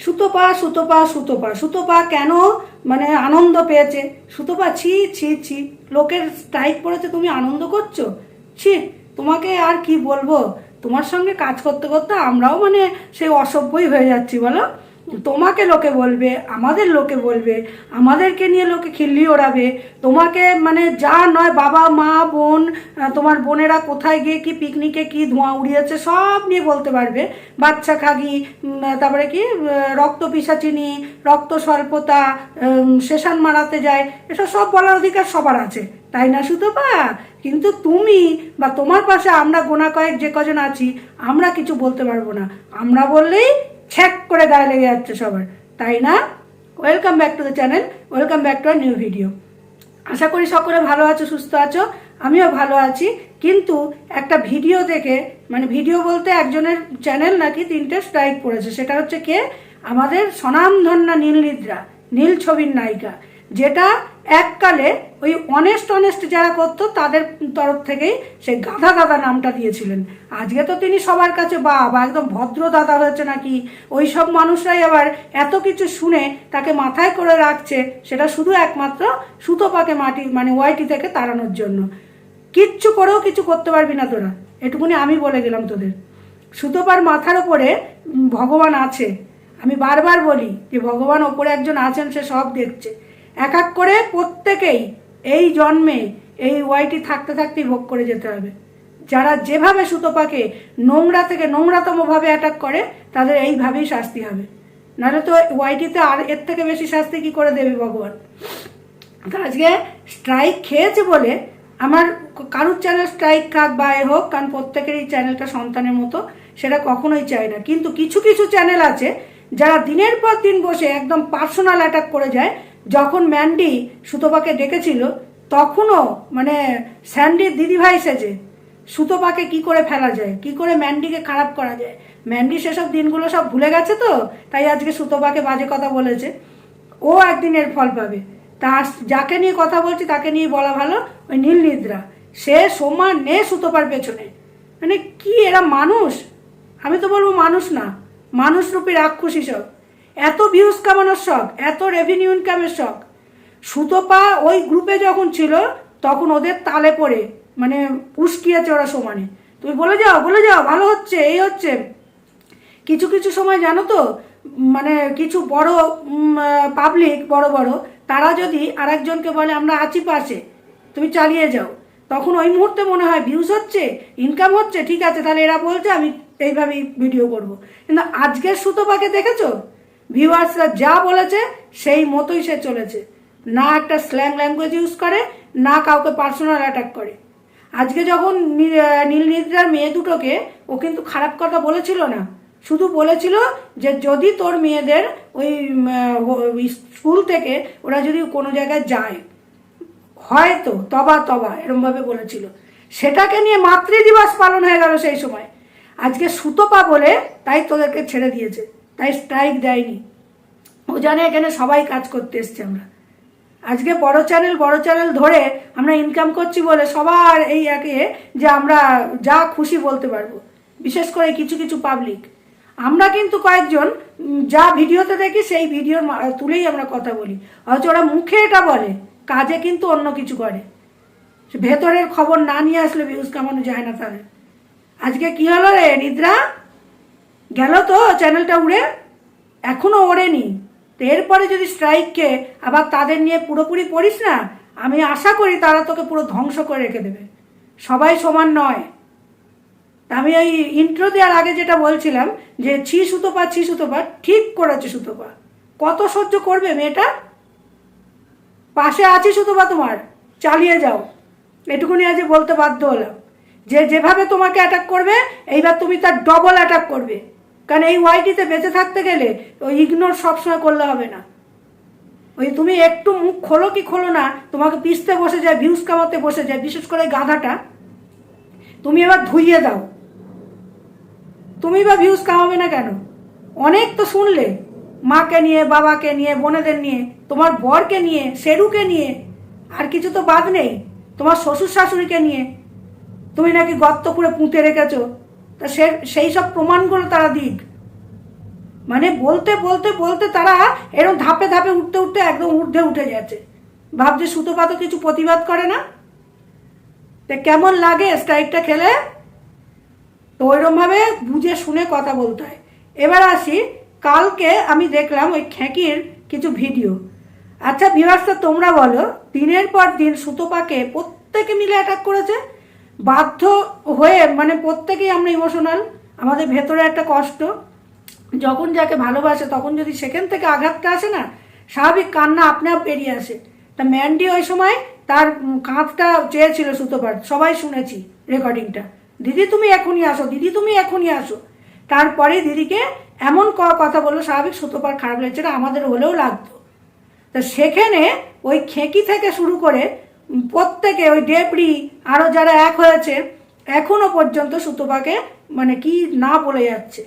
সুতপা সুতপা সুতপা সুতপা কেন মানে আনন্দ পেয়েছে? সুতপা ছি ছি ছি, লোকের স্ট্রাইক পড়েছে, তুমি আনন্দ করছো? ছি, তোমাকে আর কি বলবো। তোমার সঙ্গে কাজ করতে করতে আমরাও মানে সেই অসভ্যই হয়ে যাচ্ছি বলো। তোমাকে লোকে বলবে, আমাদের লোকে বলবে, আমাদেরকে নিয়ে লোকে খিল্লি ওড়াবে। তোমাকে মানে যা নয়, বাবা মা বোন, তোমার বোনেরা কোথায় গিয়ে কি পিকনিকে কি ধোঁয়া উড়িয়েছে সব নিয়ে বলতে পারবে। বাচ্চা খাগি, তারপরে কি রক্ত পিসাচিনি, রক্ত স্বল্পতা, সেশন মারাতে যায়, এসব সব বলার অধিকার সবার আছে, তাই না সুতপা? কিন্তু তুমি বা তোমার পাশে আমরা গোনা কয়েক যে কজন আছি, আমরা কিছু বলতে পারবো না। আমরা বললেই ছ্যাক করে গায়ে লেগে যাচ্ছে সবার, তাই না? Welcome back to the channel, welcome back to our new video. আশা করি সকলে ভালো আছো, সুস্থ আছো, আমিও ভালো আছি। কিন্তু একটা ভিডিও দেখে, মানে ভিডিও বলতে একজনের চ্যানেল নাকি 3টে স্ট্রাইক পড়েছে। সেটা হচ্ছে কে? আমাদের স্বনামধন্য নীলনিদ্রা, নীল ছবির নায়িকা, যেটা এককালে ওই অনেস্ট যারা করতো তাদের তরফ থেকেই সেই গাধা দাদা নামটা দিয়েছিলেন। আজকে তো তিনি সবার কাছে বা একদম ভদ্র দাদা হয়েছে নাকি। ওই সব মানুষরাই আবার এত কিছু শুনে তাকে মাথায় করে রাখছে, সেটা শুধু একমাত্র সুতপাকে মানে ওয়াইটি থেকে তাড়ানোর জন্য। কিচ্ছু করেও কিছু করতে পারবি না তোরা, এটুকুনি আমি বলে গেলাম তোদের। সুতপার মাথার ওপরে ভগবান আছে। আমি বারবার বলি যে ভগবান ওপরে একজন আছেন, সে সব দেখছে। এক এক করে প্রত্যেকেই এই জন্মে এই ওয়াইটি থাকতে থাকতেই ভোগ করে যেতে হবে। যারা যেভাবে সুতপাকে নোংরা থেকে নোংরাতম ভাবে অ্যাটাক করে, তাদের এইভাবেই শাস্তি হবে। নাহলে তো ওয়াইটিতে আর এর থেকে বেশি শাস্তি কি করে দেবে ভগবান? আজকে স্ট্রাইক খেয়েছে বলে আমার কারুর চ্যানেল স্ট্রাইক খাক বা এ হোক, কারণ প্রত্যেকেরই চ্যানেলটা সন্তানের মতো, সেটা কখনোই চাই না। কিন্তু কিছু কিছু চ্যানেল আছে যারা দিনের পর দিন বসে একদম পার্সোনাল অ্যাটাক করে যায়। যখন ম্যান্ডি সুতপাকে ডেকেছিল, তখনও মানে স্যান্ডির দিদিভাই সেজে সুতপাকে কি করে ফেলা যায়, কি করে ম্যান্ডিকে খারাপ করা যায়। ম্যান্ডি সেসব দিনগুলো সব ভুলে গেছে, তো তাই আজকে সুতপাকে বাজে কথা বলেছে। ও একদিন এর ফল পাবে। তা যাকে নিয়ে কথা বলছি তাকে নিয়ে বলা ভালো, ওই নীলনিদ্রা, সে সমানে সুতপার পেছনে। মানে কি এরা মানুষ? আমি তো বলবো মানুষ না, মানুষরূপী রাক্ষসী সব। এত ভিউজ কামানোর শখ, এত রেভিনিউ ইনকামের শখ। সুতপা ওই গ্রুপে যখন ছিল তখন ওদের তালে পড়ে মানে উস্কিয়েছে ওরা সমানে। তুমি বলে যাও ভালো হচ্ছে, এই হচ্ছে। কিছু কিছু সময় জানো তো, মানে কিছু বড় পাবলিক বড় বড়, তারা যদি আরেকজনকে বলে আমরা আছি পাশে, তুমি চালিয়ে যাও, তখন ওই মুহূর্তে মনে হয় ভিউজ হচ্ছে, ইনকাম হচ্ছে, ঠিক আছে তাহলে এরা বলছে আমি এইভাবেই ভিডিও করব। কিন্তু আজকের সুতপাকে দেখেছো? ভিউয়ার্সরা যা বলেছে সেই মতোই সে চলেছে। না একটা স্ল্যাং ল্যাঙ্গুয়েজ ইউজ করে, না কাউকে পার্সোনাল অ্যাটাক করে। আজকে যখন নীলনিদ্রার মেয়ে দুটোকে ও কিন্তু খারাপ কথা বলেছিল না, শুধু বলেছিল যে যদি তোর মেয়েদের ওই স্কুল থেকে ওরা যদি কোনো জায়গায় যায়, হয়তো তবা এরমভাবে বলেছিল। সেটাকে নিয়ে মাতৃদিবস পালন হয়ে গেল সেই সময়। আজকে সুতপা বলে তাই তোদেরকে ছেড়ে দিয়েছে, তাই স্ট্রাইক দেয়নি। ও জানে এখানে সবাই কাজ করতে এসছে। আমরা আজকে বড় চ্যানেল ধরে আমরা ইনকাম করছি বলে সবার এই একে যে আমরা যা খুশি বলতে পারবো, বিশেষ করে কিছু কিছু পাবলিক। আমরা কিন্তু কয়েকজন যা ভিডিওতে দেখি সেই ভিডিওর তুলেই আমরা কথা বলি, অথচ ওরা মুখে এটা বলে, কাজে কিন্তু অন্য কিছু করে। ভেতরের খবর না নিয়ে আসলে ভিউজ কামানো যায় না তাদের। আজকে কি হলো রে নিদ্রা? গেল তো চ্যানেলটা উড়ে? এখনো ওড়েনি। এরপরে যদি স্ট্রাইককে আবার তাদের নিয়ে পুরোপুরি পড়িস না, আমি আশা করি তারা তোকে পুরো ধ্বংস করে রেখে দেবে। সবাই সমান নয়। আমি ওই ইন্ট্রো দেওয়ার আগে যেটা বলছিলাম যে ছি সুতপা, ঠিক করেছে সুতপা। কত সহ্য করবে মেয়েটা? পাশে আছি সুতপা, তোমার চালিয়ে যাও, এটুকুনি আজ বলতে বাধ্য হলাম। যে যেভাবে তোমাকে অ্যাটাক করবে, এইবার তুমি তার ডবল অ্যাটাক করবে। কারণ এই ওয়াইটিতে বেঁচে থাকতে গেলে ওই ইগনোর সবসময় করলে হবে না। ওই তুমি একটু মুখ খোলো কি খোলো না, তোমাকে পিষতে বসে যায়, ভিউজ কামাতে বসে যায়, বিশেষ করে গাধাটা। তুমি এবার ধুইয়ে দাও। তুমি বা ভিউজ কামাবে না কেন? অনেক তো শুনলে, মাকে নিয়ে, বাবাকে নিয়ে, বোনেদের নিয়ে, তোমার বরকে নিয়ে, শেরুকে নিয়ে, আর কিছু তো বাদ নেই, তোমার শ্বশুর শাশুড়িকে নিয়ে তুমি নাকি গর্ত করে পুঁতে রেখেছো। তা সেই সব প্রমাণগুলো তারা দিক। মানে বলতে বলতে বলতে তারা এরকম ধাপে ধাপে উঠতে উঠতে একদম ঊর্ধ্বে উঠে যাচ্ছে। ভাবছে সুতপা তো কিছু প্রতিবাদ করে না, তো কেমন লাগে স্ট্রাইকটা খেলে? তো ওইরকমভাবে বুঝে শুনে কথা বলতে হয়। এবার আসি, কালকে আমি দেখলাম ওই খ্যাঁকির কিছু ভিডিও। আচ্ছা ভিউয়ার্সরা তোমরা বলো, দিনের পর দিন সুতপাকে প্রত্যেকে মিলে অ্যাটাক করেছে, বাধ্য হয়ে, মানে প্রত্যেকেই আমরা ইমোশনাল, আমাদের ভেতরে একটা কষ্ট, যখন যাকে ভালোবাসে তখন যদি সেখান থেকে আঘাতটা আসে না, স্বাভাবিক কান্না আপনি আপ বেরিয়ে আসে। তা ম্যান্ডি ওই সময় তার কাঁধটা চেয়েছিল সুতপার, সবাই শুনেছি রেকর্ডিংটা, দিদি তুমি এখনই আসো, দিদি তুমি এখনই আসো। তারপরে দিদিকে এমন কথা বললো, স্বাভাবিক সুতপার খারাপ লেগেছে, আমাদের হলেও লাগতো। তা সেখানে ওই খেঁকি থেকে শুরু করে প্রত্যেকে, ওই ডেবরি আরও যারা এক হয়েছে, এখনো পর্যন্ত সুতপাকে মানে কি না বলে যাচ্ছে।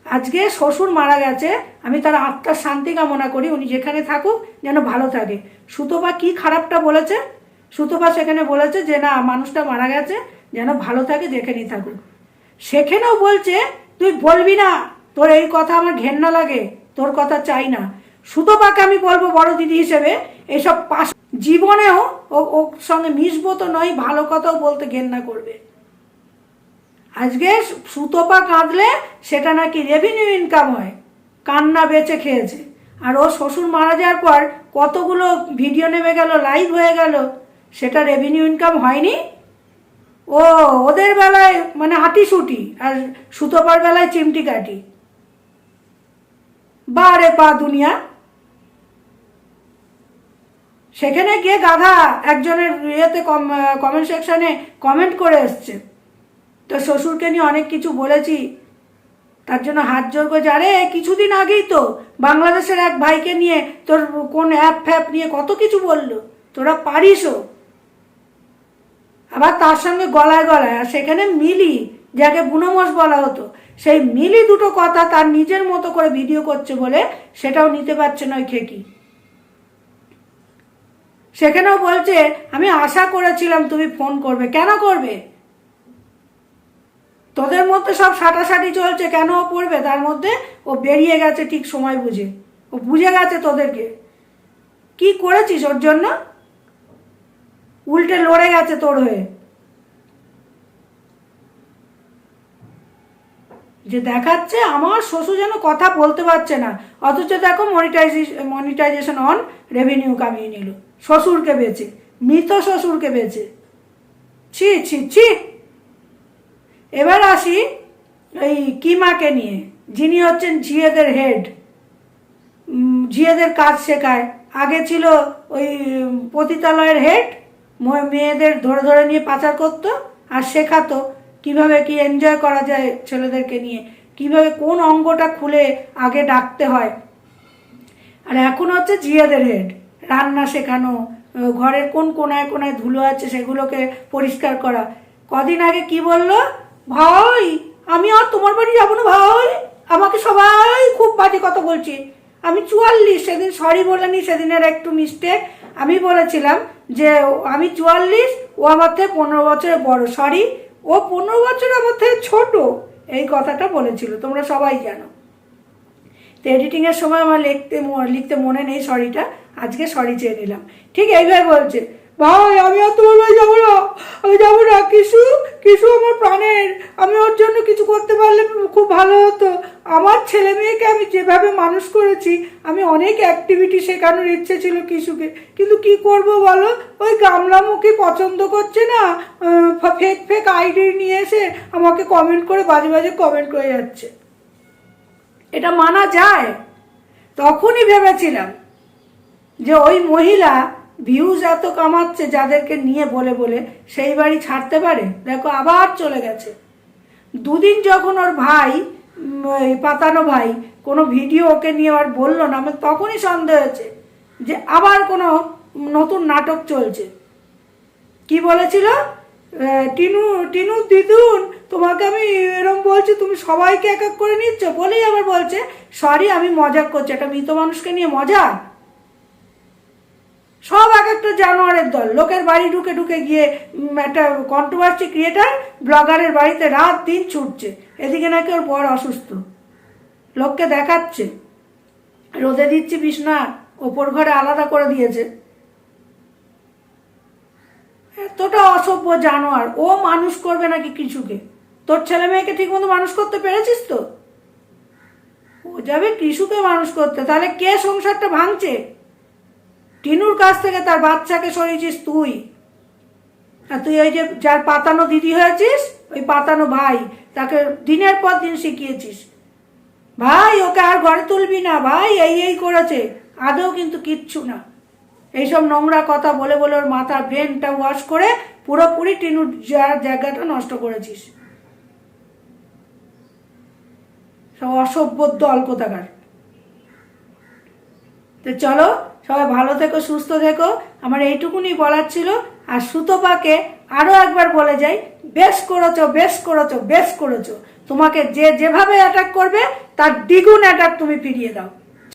আজকে শ্বশুর মারা গেছে, আমি তার আত্মার শান্তি কামনা করি, উনি যেখানে থাকুক যেন ভালো থাকে। সুতপা কি খারাপটা বলেছে? সুতপা সেখানে বলেছে যে না, মানুষটা মারা গেছে, যেন ভালো থাকে, যেখানেই থাকুক। সেখানেও বলছে তুই বলবি না, তোর এই কথা আমার ঘেন্না লাগে, তোর কথা চাই না। সুতপাকে আমি বলবো বড় দিদি হিসেবে, এইসব পাশ জীবনেও ওর সঙ্গে মিশবো তো নয়, ভালো কথাও বলতে ঘেন্না করবে। আজকে সুতপা কাঁদলে সেটা নাকি রেভিনিউ ইনকাম হয়, কান্না বেঁচে খেয়েছে। আর ও শ্বশুর মারা যাওয়ার পর কতগুলো ভিডিও নেমে গেল, লাইভ হয়ে গেল, সেটা রেভিনিউ ইনকাম হয়নি। ও ওদের বেলায় মানে হাঁটিসুটি, আর সুতপার বেলায় চিমটি কাটি। বারে পা দুনিয়া। সেখানে গিয়ে গাধা একজনের ইয়েতে কমেন্ট সেকশনে কমেন্ট করে এসছে, তো শ্বশুরকে নিয়ে অনেক কিছু বলেছি, তার জন্য হাত জোর করে, আরে কিছুদিন আগেই তো বাংলাদেশের এক ভাইকে নিয়ে তোর কোন অ্যাপ ফ্যাপ নিয়ে কত কিছু বললো, তোরা পারিসও। আবার তার সঙ্গে গলায় গলায়, আর সেখানে মিলি, যাকে বুনোমস বলা হতো, সেই মিলি দুটো কথা তার নিজের মতো করে ভিডিও করছে বলে সেটাও নিতে পারছে না ওই খেকি। সেখানেও বলছে আমি আশা করেছিলাম তুমি ফোন করবে। কেন করবে? তোদের মধ্যে সব সাটাসাটি চলছে, কেন ও পড়বে তার মধ্যে? ও বেরিয়ে গেছে ঠিক সময় বুঝে, ও বুঝে গেছে তোদেরকে কি করেছিস ওর জন্য, উল্টে লড়ে গেছে তোর হয়ে। যে দেখাচ্ছে আমার শ্বশুর যেন কথা বলতে পারছে না, অথচ দেখো মনিটাইজেশন অন, রেভিনিউ কামিয়ে নিল শ্বশুরকে বেচে, মৃত শ্বশুরকে বেচে। ছি ছি ছি। এবার আসি ওই কিমাকে নিয়ে, যিনি হচ্ছেন ঝিয়েদের হেড, ঝিয়েদের কাজ শেখায়। আগে ছিল ওই পতিতালয়ের হেড, মেয়েদের ধরে ধরে নিয়ে পাচার করতো আর শেখাতো কিভাবে কি এনজয় করা যায় ছেলেদেরকে নিয়ে, কিভাবে কোন অঙ্গটা খুলে আগে ডাকতে হয়। আর এখন হচ্ছে ঝিয়েদের হেড, রান্না শেখানো, ঘরের কোন কোনায় কোনায় ধুলো আছে সেগুলোকে পরিষ্কার করা। কদিন আগে কি বললো, ভাই আমি আর তোমার বাড়ি যাবো না ভাই, আমাকে সবাই খুব বাজে কথা বলছে। আমি 44, সেদিন সরি বলেনি, সেদিনের একটু মিস্টেক। আমি বলেছিলাম যে আমি 44, ও আমার থেকে 15 বছরের বড়, সরি, ও 15 বছর আমার থেকে ছোট, এই কথাটা বলেছিল, তোমরা সবাই জানো। তো এডিটিংয়ের সময় আমার লিখতে মনে নেই সরিটা, আজকে সরি চেয়ে নিলাম। ঠিক এইভাবে বলছে, ভাই আমি আর তোমার বাড়ি যাবো না, আমি যাবো না, কিশু কিশু আমার প্রাণের, আমি ওর জন্য কিছু করতে পারলে খুব ভালো হতো। আমার ছেলে মেয়েকে আমি যেভাবে মানুষ করেছি, আমি অনেক অ্যাক্টিভিটি শেখানোর ইচ্ছে ছিল কিশুকে, কিন্তু কি করব বলো, ওই গামলামুখী পছন্দ করছে না, ফেক ফেক আইডি নিয়ে এসে আমাকে কমেন্ট করে বাজে বাজে কমেন্ট করে যাচ্ছে। এটা মানা যায়? তখনই ভেবেছিলাম যে ওই মহিলা ভিউজ এত কামাচ্ছে যাদেরকে নিয়ে বলে বলে, সেই বাড়ি ছাড়তে পারে? দেখো আবার চলে গেছে। দুদিন যখন ওর ভাই, পাতানো ভাই, কোনো ভিডিও ওকে নিয়ে আর বললো না, আমার তখনই সন্দেহ হয়েছে যে আবার কোনো নতুন নাটক চলছে। কি বলেছিল, টিনু টিনু দিদুন তোমাকে আমি এরম বলছি, তুমি সবাইকে এক এক করে নিচ্ছ, বলেই আবার বলছে সরি আমি মজা করছি। একটা মৃত মানুষকে নিয়ে মজা? সব এক একটা জানোয়ারের দল, লোকের বাড়ি ঢুকে ঢুকে গিয়ে একটা কন্ট্রোভার্সি ক্রিয়েটার ব্লগারের বাড়িতে রাত দিন ছুটছে, এদিকে নাকি ওর বর অসুস্থ। লোককে দেখাচ্ছে রোদে দিচ্ছি বিছনা, ওপর ঘরে আলাদা করে দিয়েছে। এতটা অসভ্য জানোয়ার। ও মানুষ করবে নাকি কিছুকে? তোর ছেলে মেয়েকে ঠিক মতো মানুষ করতে পেরেছিস তো? ও যাবে কিশুকে মানুষ করতে, তাহলে কে সংসারটা ভাঙছে? টিনুর কাছ থেকে তার বাচ্চাকে সরিয়েছিস তুই, আর তুই ওই যে যার পাতানো দিদি হয়েছিস, ওই পাতানো ভাই, তাকে দিনের পর দিন শিখিয়েছিস ভাই ওকে আর ঘরে তুলবি না ভাই, এই করেছে। আদৌ কিন্তু কিচ্ছু না। এইসব নোংরা কথা বলে বলে ওর মাথার ব্রেনটা ওয়াশ করে পুরোপুরি টিনুর জায়গাটা নষ্ট করেছিস। সব অসভ্য দল কোথাকার। তো চলো, সবাই ভালো থেকো, সুস্থ থেকো। আমার এইটুকুনি বলার ছিল। আর সুতপাকে আরো একবার বলে যাই, বেশ করেছো, বেশ করেছো, বেশ করেছো। তোমাকে যে যেভাবে অ্যাটাক করবে তার দ্বিগুণ অ্যাটাক তুমি ফিরিয়ে দাও।